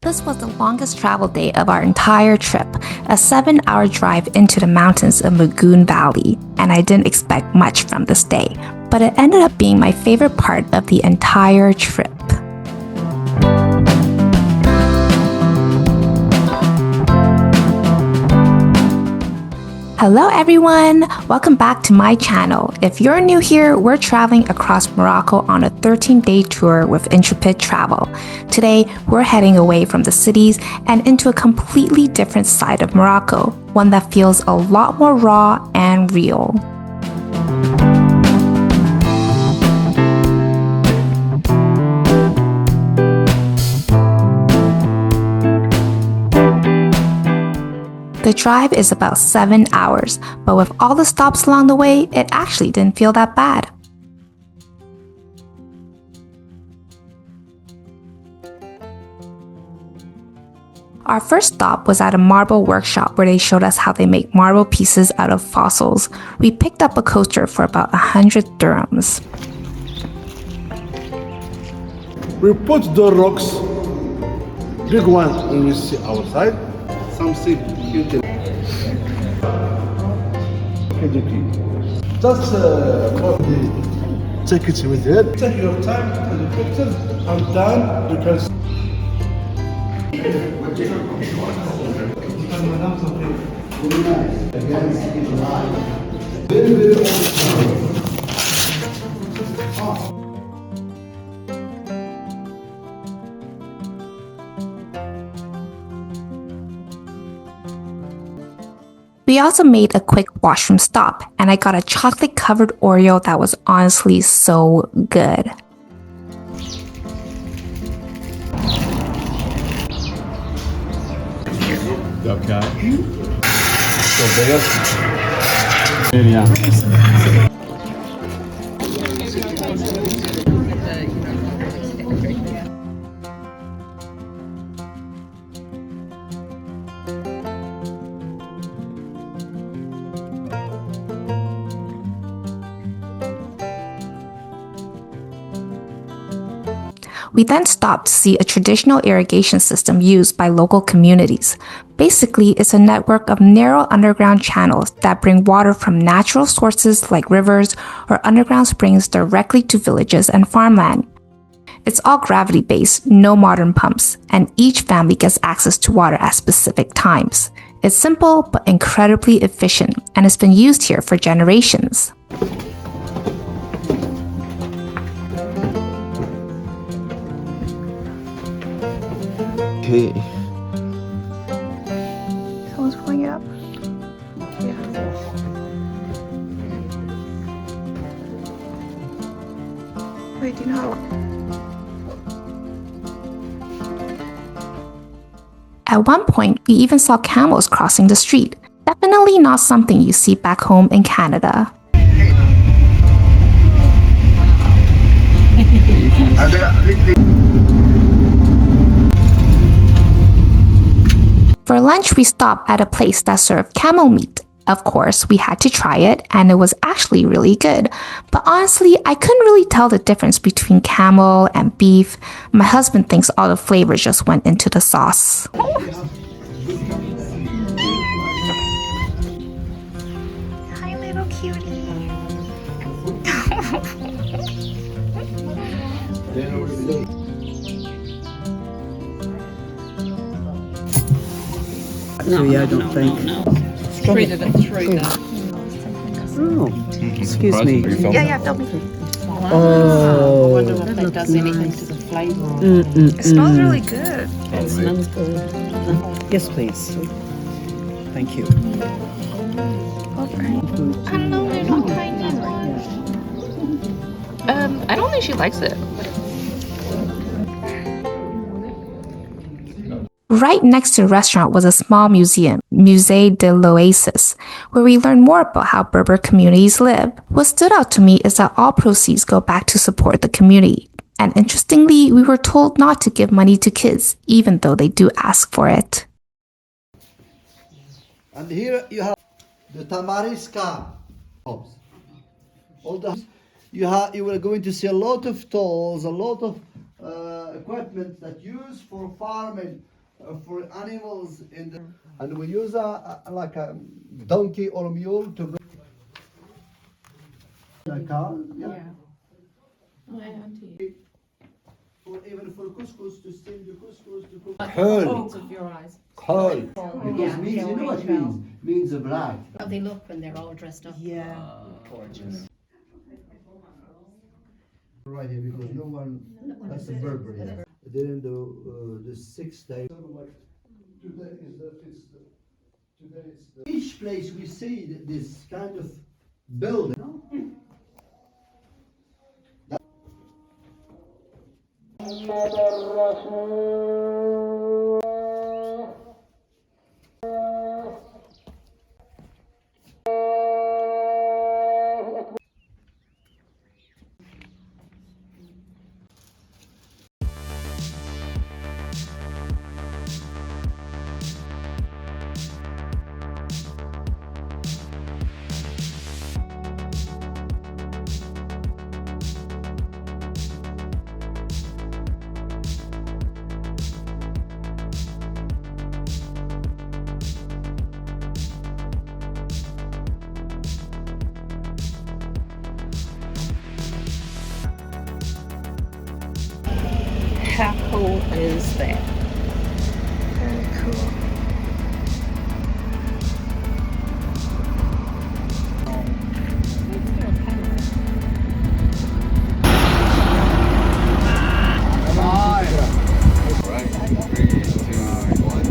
This was the longest travel day of our entire trip, a 7-hour drive into the mountains of Magoon Valley, and I didn't expect much from this day, but it ended up being my favorite part of the entire trip. Hello everyone! Welcome back to my channel. If you're new here, we're traveling across Morocco on a 13-day tour with Intrepid Travel. Today, we're heading away from the cities and into a completely different side of Morocco, one that feels a lot more raw and real. The drive is about 7 hours, but with all the stops along the way, it actually didn't feel that bad. Our first stop was at a marble workshop where they showed us how they make marble pieces out of fossils. We picked up a coaster for about 100 dirhams. We put the rocks, big ones when we see outside, something you can just take it with it. Take your time to the pictures. I'm done. You can We also made a quick washroom stop, and I got a chocolate-covered Oreo that was honestly so good. Okay. We then stopped to see a traditional irrigation system used by local communities. Basically, it's a network of narrow underground channels that bring water from natural sources like rivers or underground springs directly to villages and farmland. It's all gravity-based, no modern pumps, and each family gets access to water at specific times. It's simple but incredibly efficient, and it's been used here for generations. Okay. Someone's pulling it up. Yeah. Wait, do you know how? At one point, we even saw camels crossing the street. Definitely not something you see back home in Canada. For lunch, we stopped at a place that served camel meat. Of course, we had to try it, and it was actually really good. But honestly, I couldn't really tell the difference between camel and beef. My husband thinks all the flavors just went into the sauce. Hi, little cutie. No, I don't think. Straight of it through that. Oh, excuse me. Yeah, film me. Oh. I wonder if that does anything to the flavour. It smells really good. It smells good. Yes, please. Thank you. I know they're not tiny. I don't think she likes it. Right next to the restaurant was a small museum, Musée de l'Oasis, where we learned more about how Berber communities live. What stood out to me is that all proceeds go back to support the community. And interestingly, we were told not to give money to kids, even though they do ask for it. And here you have the Tamariska homes. All the you are going to see a lot of tools, a lot of equipment that used for farming for animals in the, and we use like a donkey or a mule to go. A car, yeah. For even for couscous to steam the couscous to cook. Pearl. Of your eyes. Pearl. Because means, you know what it means? Means black. How they look when they're all dressed up. Yeah. Gorgeous. Right here, because no one, that's a Berber, yeah. During the 6 days. Today is the each place we see this kind of building. No? How cool is that? Very cool. Right. 3, 2, 1.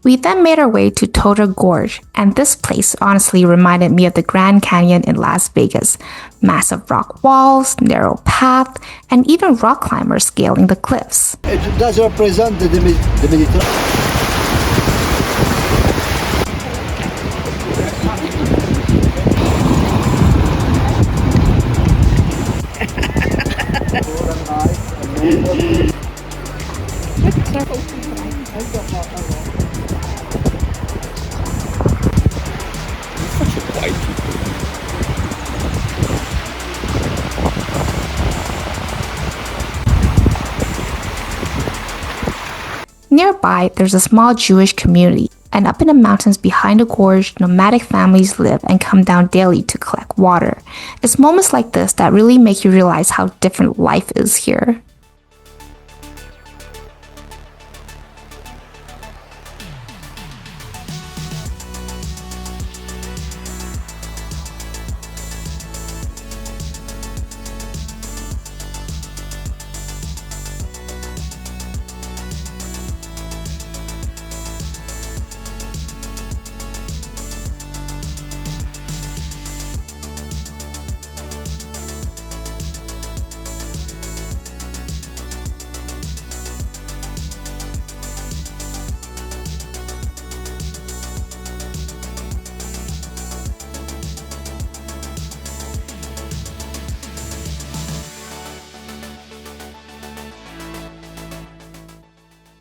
We then made our way to Todra Gorge, and this place honestly reminded me of the Grand Canyon in Las Vegas. Massive rock walls, narrow path, and even rock climbers scaling the cliffs. It does represent the Mediterranean. Nearby, there's a small Jewish community, and up in the mountains behind the gorge, nomadic families live and come down daily to collect water. It's moments like this that really make you realize how different life is here.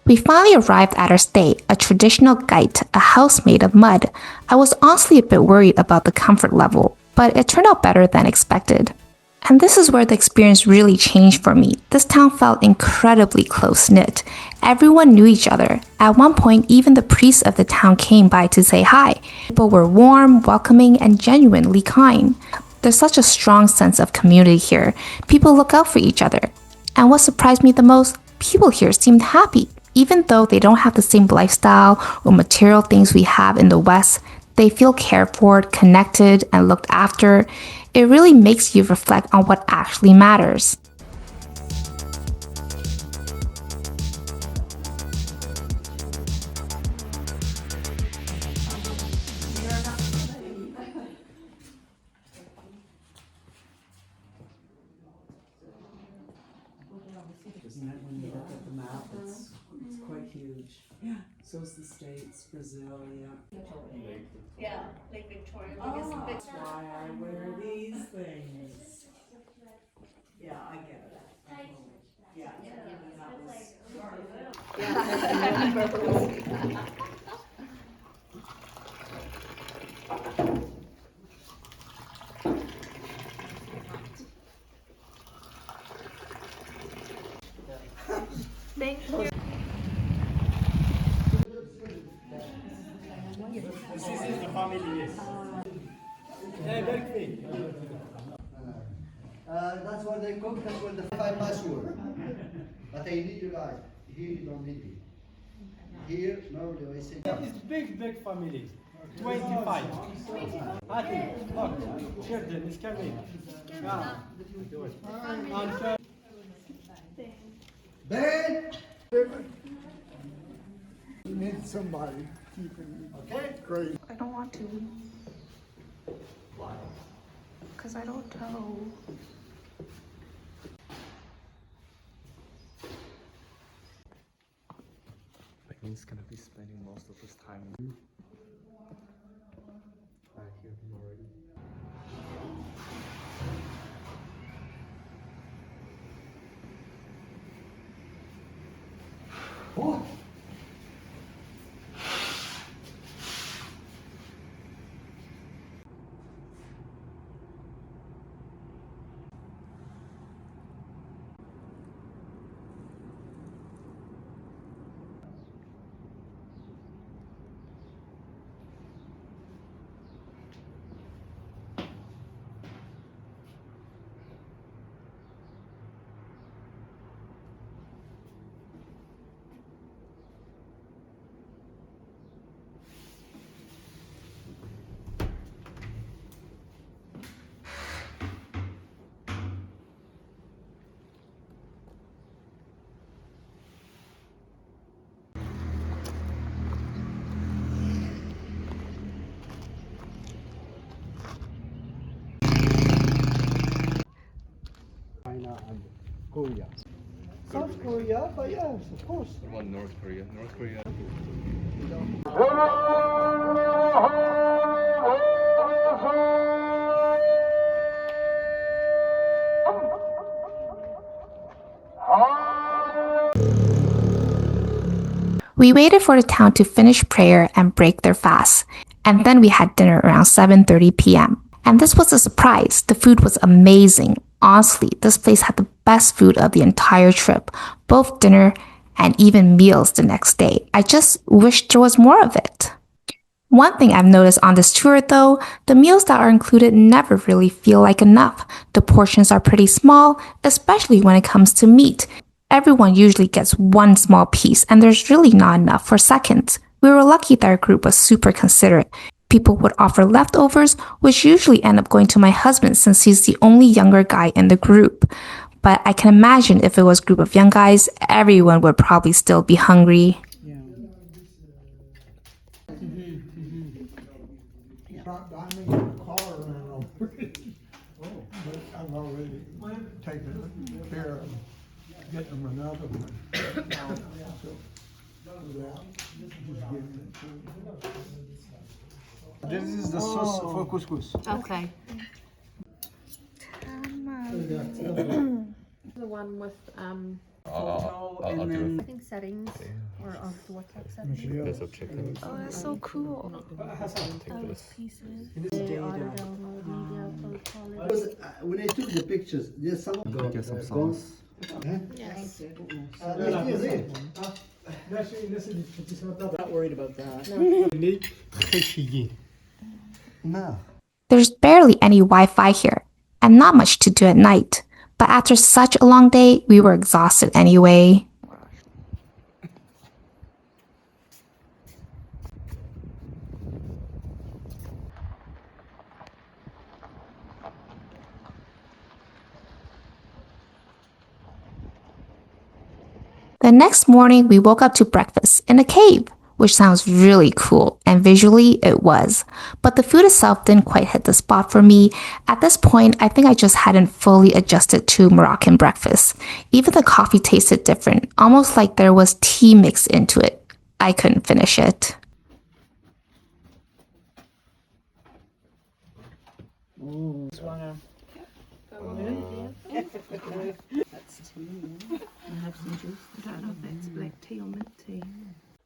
We finally arrived at our stay, a traditional Gîte, a house made of mud. I was honestly a bit worried about the comfort level, but it turned out better than expected. And this is where the experience really changed for me. This town felt incredibly close-knit. Everyone knew each other. At one point, even the priests of the town came by to say hi. People were warm, welcoming, and genuinely kind. There's such a strong sense of community here. People look out for each other. And what surprised me the most, people here seemed happy. Even though they don't have the same lifestyle or material things we have in the West, they feel cared for, connected, and looked after. It really makes you reflect on what actually matters. Isn't it when you look at the map, it's quite huge. Yeah. So is the States, Brazil, yeah. Lake Victoria. That's why I wear these things. Yeah, I get it. Yeah. That's what they cook, that's what the Wi-Fi password. But I need you guys. Here you don't need me. Here, normally I say. It's big family. 25. Ati, look, children, it's coming. Yeah. And, Ben! You need somebody keeping you. Okay. Great. I don't want to. Because I don't know. He's gonna be spending most of his time. I hear him already. What? China and Korea. South Korea, but yes, of course. What about North Korea? North Korea. We waited for the town to finish prayer and break their fast, and then we had dinner around 7:30 p.m. And this was a surprise. The food was amazing. Honestly, this place had the best food of the entire trip, both dinner and even meals the next day. I just wished there was more of it. One thing I've noticed on this tour though, the meals that are included never really feel like enough. The portions are pretty small, especially when it comes to meat. Everyone usually gets one small piece and there's really not enough for seconds. We were lucky that our group was super considerate. People would offer leftovers, which usually end up going to my husband since he's the only younger guy in the group. But I can imagine if it was a group of young guys, everyone would probably still be hungry. I'm in the car and over it. But I've already taken care of getting them another one. So, without just giving it to them. This is the sauce for couscous. Okay. The one with I'll and do then I think settings or off the WhatsApp settings. There's a chicken. Oh, that's so cool. Take this. Pieces. Because, when I took the pictures, there's some. Get some sauce. Yes. not worried about that. No. There's barely any Wi-Fi here, and not much to do at night. But after such a long day, we were exhausted anyway. The next morning, we woke up to breakfast in a cave, which sounds really cool, and visually it was. But the food itself didn't quite hit the spot for me. At this point, I think I just hadn't fully adjusted to Moroccan breakfast. Even the coffee tasted different, almost like there was tea mixed into it. I couldn't finish it. Just wanna. That's tea. I have some juice. I don't know if it's black tea or mint tea.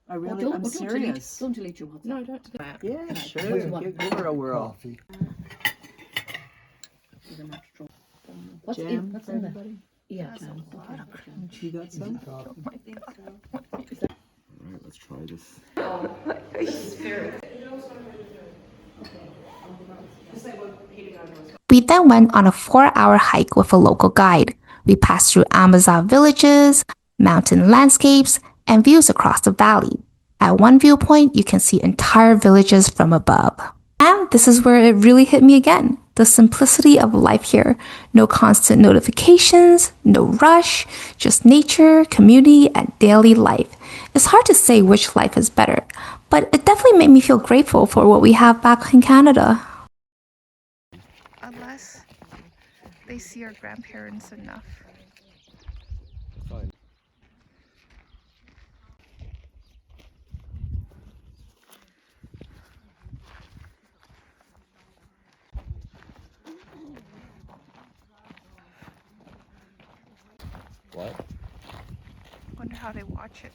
I really, I'm serious. Don't delete your WhatsApp. No, don't. Yeah, sure. Give her a whirl. Coffee. What's Jam in? What's for in there? everybody? Yeah. You got some? Alright, let's try this. We then went on a 4-hour hike with a local guide. We passed through Amazon villages, mountain landscapes, and views across the valley. At one viewpoint, you can see entire villages from above. And this is where it really hit me again. The simplicity of life here. No constant notifications, no rush, just nature, community, and daily life. It's hard to say which life is better, but it definitely made me feel grateful for what we have back in Canada. Unless they see our grandparents enough. Fine. What? Wonder how they watch it.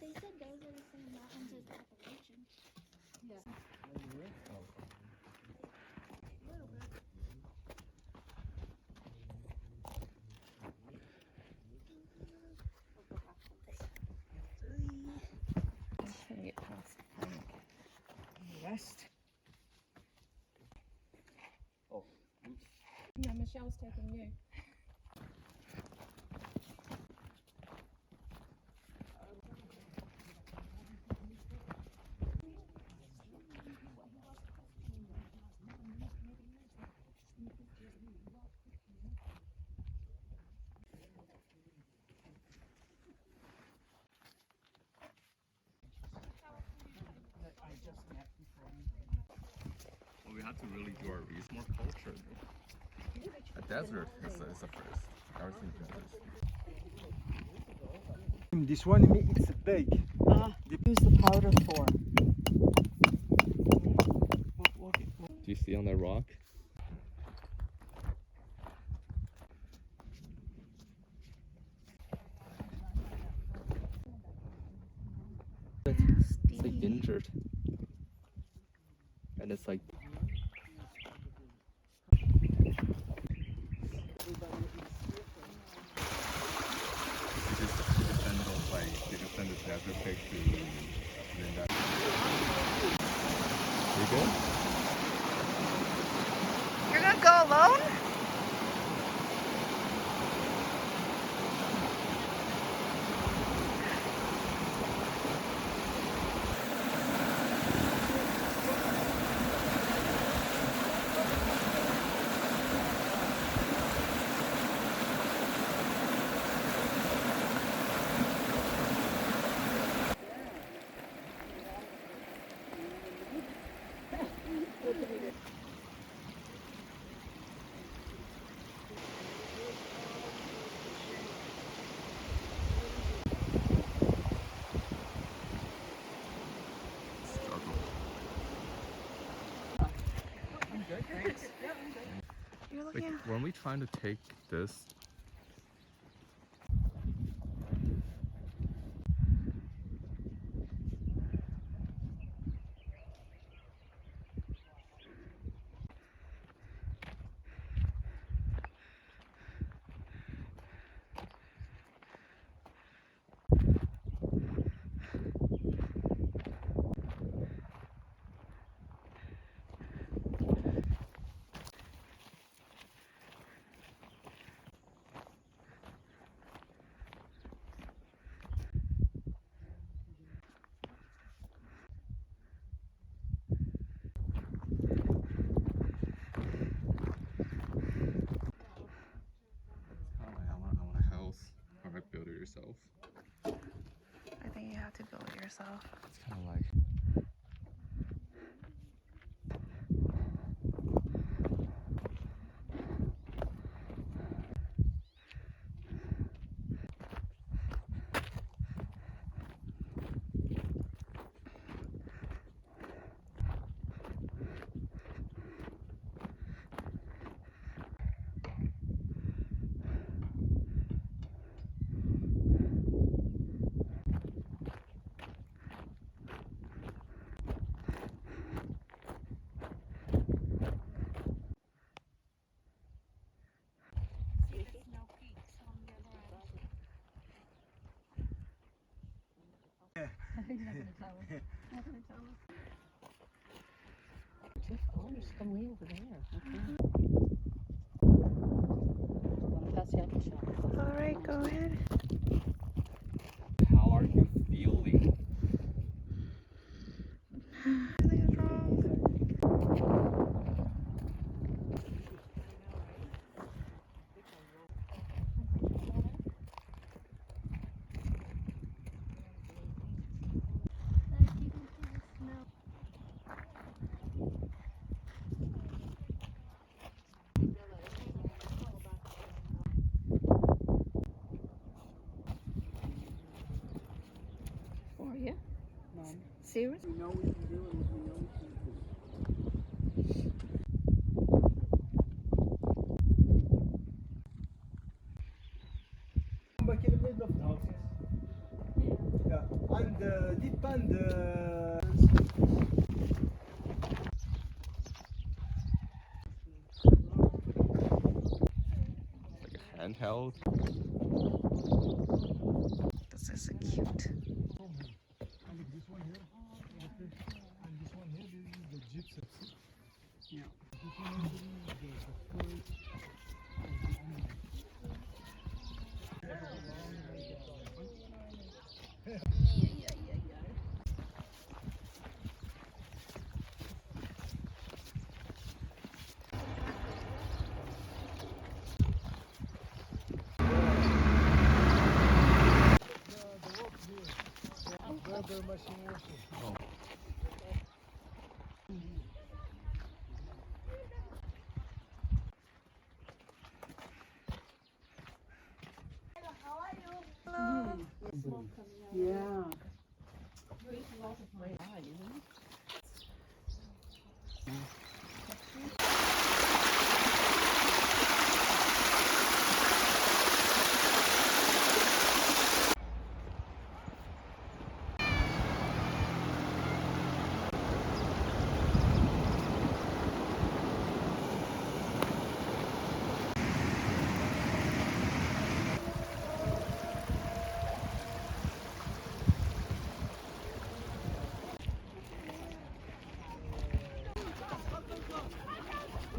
They said those are the same mountains as Appalachian. Rest. No, Michelle's taking you. Well, we have to really do our research. More culture. A desert is a first. Everything desert. This one, it's big. Use the powder for. Do you see on that rock? It's like injured. And it's like send the desert pic to Linda. You good? You're gonna go alone? Like, weren't we trying to take this? yourself. I think you have to build it yourself. It's kind of like. Come way over there. Pass the apple shop. All right, go ahead. How are you feeling? Something's wrong. Are you? Serious? We know we can do it. We know we can do it. Back in the middle of the houses. Yeah, and deep and Like a handheld. This is cute. This one here, okay, and this one here, this is the gypsum. Yeah. This one here is the first. Berber machine washing. Oh. Yeah.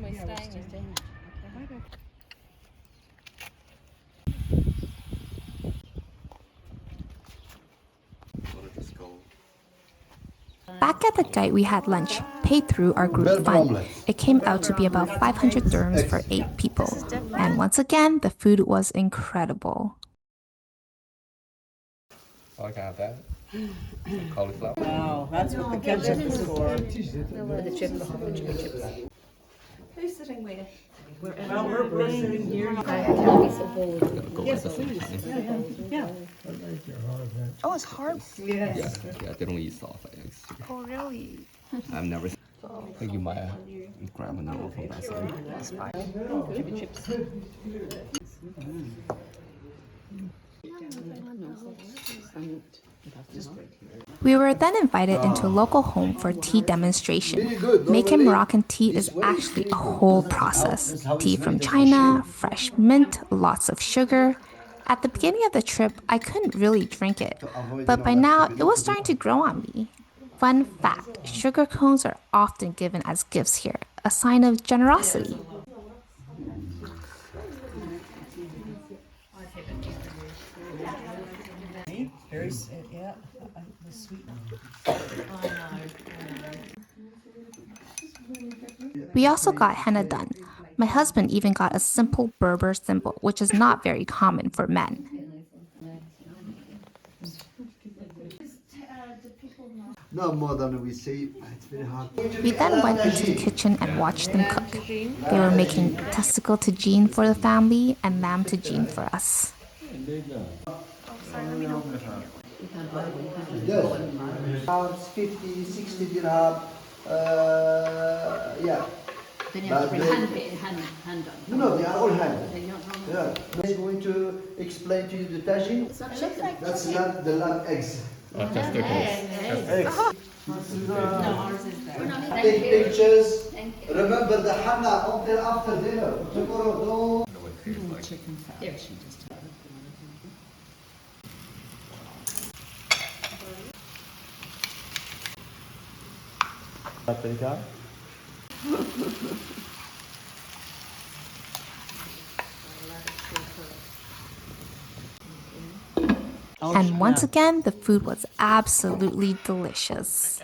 We're staying. Okay. Just go. Back at the Gîte, we had lunch, paid through our group fund. It came out to be about 500 dirhams for 8 people. And once again, the food was incredible. Oh, I can have that. Cauliflower. Wow, that's what the ketchup is for. The chips. Who's sitting where? Well, we're sitting here. Don't be so bold. Yes, please. Yeah. Oh, it's hard. Yes. Yeah, they don't eat soft eggs. Oh, really? I've never. Thank you, Maya. Grab another from that side. That's fine. Give me chips. We were then invited into a local home for tea demonstration. Making Moroccan tea is actually a whole process. Tea from China, fresh mint, lots of sugar. At the beginning of the trip, I couldn't really drink it, but by now it was starting to grow on me. Fun fact, sugar cones are often given as gifts here, a sign of generosity. Very, yeah, the sweet. We also got henna done. My husband even got a simple Berber symbol, which is not very common for men. No more than we say. It's very hard. We then went into the kitchen and watched them cook. They were making testicle tagine for the family and lamb tagine for us. Yes. Around 50, 60 dirham. Yeah. Then you have to bring hand on. No, they are all hand. Yeah. I'm going to explain to you the tagine. It's not chicken. That's not the lamb eggs. Eggs. No, ours is there. Take pictures. Remember the Henna until after dinner. Tomorrow, don't. Chicken fat. Here, she just. And once again, the food was absolutely delicious.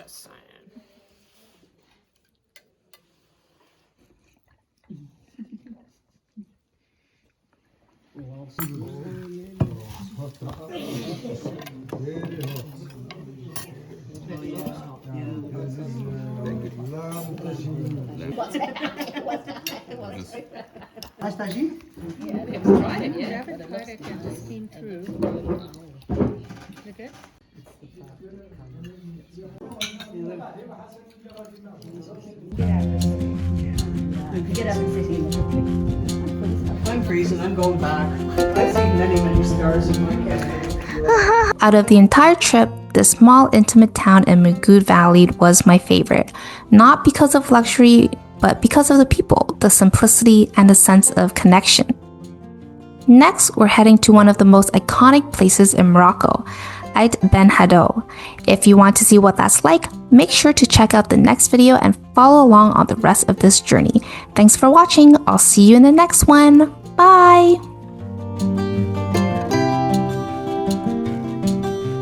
Has tagine? Haven't tried it yet. It just came through. Is it good? Get up and sit here. I'm freezing, I'm going back. I've seen many stars in my cafe. Out of the entire trip, the small intimate town in Mugud Valley was my favorite. Not because of luxury, but because of the people, the simplicity, and the sense of connection. Next, we're heading to one of the most iconic places in Morocco, Gîte Ben Haddo. If you want to see what that's like, make sure to check out the next video and follow along on the rest of this journey. Thanks for watching. I'll see you in the next one. Bye!